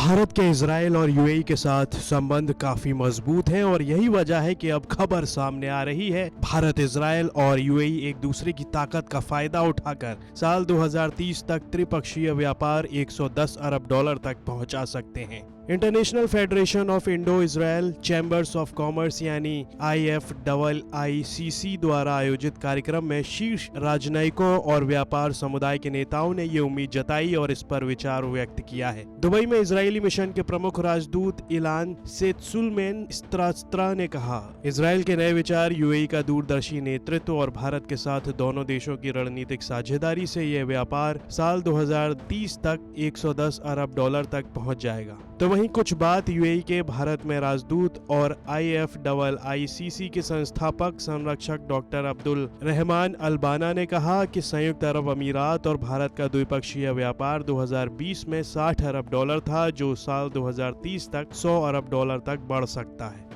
भारत के इजराइल और यूएई के साथ संबंध काफी मजबूत हैं और यही वजह है कि अब खबर सामने आ रही है भारत, इजराइल और यूएई एक दूसरे की ताकत का फायदा उठाकर साल 2030 तक त्रिपक्षीय व्यापार 110 अरब डॉलर तक पहुंचा सकते हैं। International federation of Indo Israel chambers of commerce यानी IFIICC द्वारा आयोजित कार्यक्रम में शीर्ष राजनयिकों और व्यापार समुदाय के नेताओं ने ये उम्मीद जताई और इस पर विचार व्यक्त किया है। दुबई में इजरायली मिशन के प्रमुख राजदूत इलान सेत्सुलमेन स्त्रास्त्रा ने कहा, इजराइल के नए विचार, यूएई का दूरदर्शी नेतृत्व और भारत के साथ दोनों देशों की रणनीतिक साझेदारी से यह व्यापार साल 2030 तक 110 अरब डॉलर तक पहुंच जाएगा। तो वहीं कुछ बात यूएई के भारत में राजदूत और IFIICC के संस्थापक संरक्षक डॉक्टर अब्दुल रहमान अल्बाना ने कहा कि संयुक्त अरब अमीरात और भारत का द्विपक्षीय व्यापार 2020 में 60 अरब डॉलर था, जो साल 2030 तक 100 अरब डॉलर तक बढ़ सकता है।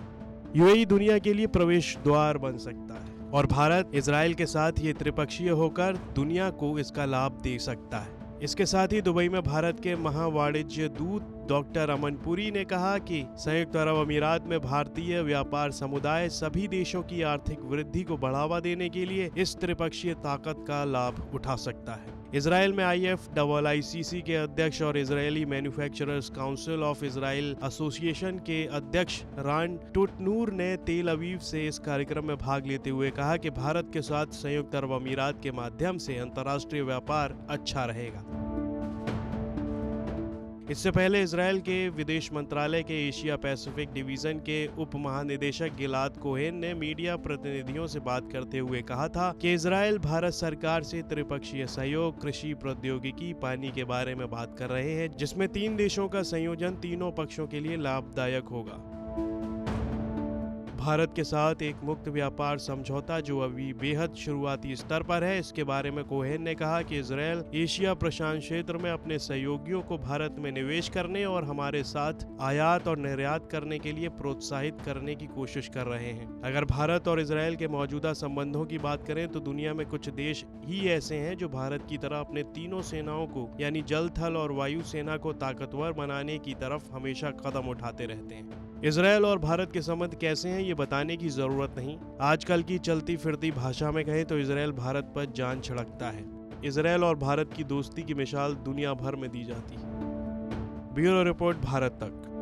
यूएई दुनिया के लिए प्रवेश द्वार बन सकता है और भारत इजराइल के साथ ये त्रिपक्षीय होकर दुनिया को इसका लाभ दे सकता है। इसके साथ ही दुबई में भारत के महावाणिज्य दूत डॉक्टर अमन पुरी ने कहा कि संयुक्त अरब अमीरात में भारतीय व्यापार समुदाय सभी देशों की आर्थिक वृद्धि को बढ़ावा देने के लिए इस त्रिपक्षीय ताकत का लाभ उठा सकता है। इजराइल में IFIICC के अध्यक्ष और Israeli manufacturers council of Israel association के अध्यक्ष रान टुटनूर ने तेल अवीव से इस कार्यक्रम में भाग लेते हुए कहा कि भारत के साथ संयुक्त अरब अमीरात के माध्यम से अंतर्राष्ट्रीय व्यापार अच्छा रहेगा। इससे पहले इजराइल के विदेश मंत्रालय के एशिया पैसिफिक डिवीजन के उप महानिदेशक गिलाद कोहेन ने मीडिया प्रतिनिधियों से बात करते हुए कहा था कि इजराइल भारत सरकार से त्रिपक्षीय सहयोग, कृषि, प्रौद्योगिकी, पानी के बारे में बात कर रहे हैं, जिसमें 3 देशों का संयोजन तीनों पक्षों के लिए लाभदायक होगा। भारत के साथ एक मुक्त व्यापार समझौता जो अभी बेहद शुरुआती स्तर पर है, इसके बारे में कोहेन ने कहा कि इजराइल एशिया प्रशांत क्षेत्र में अपने सहयोगियों को भारत में निवेश करने और हमारे साथ आयात और निर्यात करने के लिए प्रोत्साहित करने की कोशिश कर रहे हैं। अगर भारत और इजराइल के मौजूदा संबंधों की बात करें तो दुनिया में कुछ देश ही ऐसे हैं जो भारत की तरह अपने तीनों सेनाओं को यानी जल, थल और वायु सेना को ताकतवर बनाने की तरफ हमेशा कदम उठाते रहते हैं। इजराइल और भारत के संबंध कैसे हैं ये बताने की जरूरत नहीं। आजकल की चलती फिरती भाषा में कहें तो इजराइल भारत पर जान छिड़कता है। इजराइल और भारत की दोस्ती की मिसाल दुनिया भर में दी जाती है। ब्यूरो रिपोर्ट, भारत तक।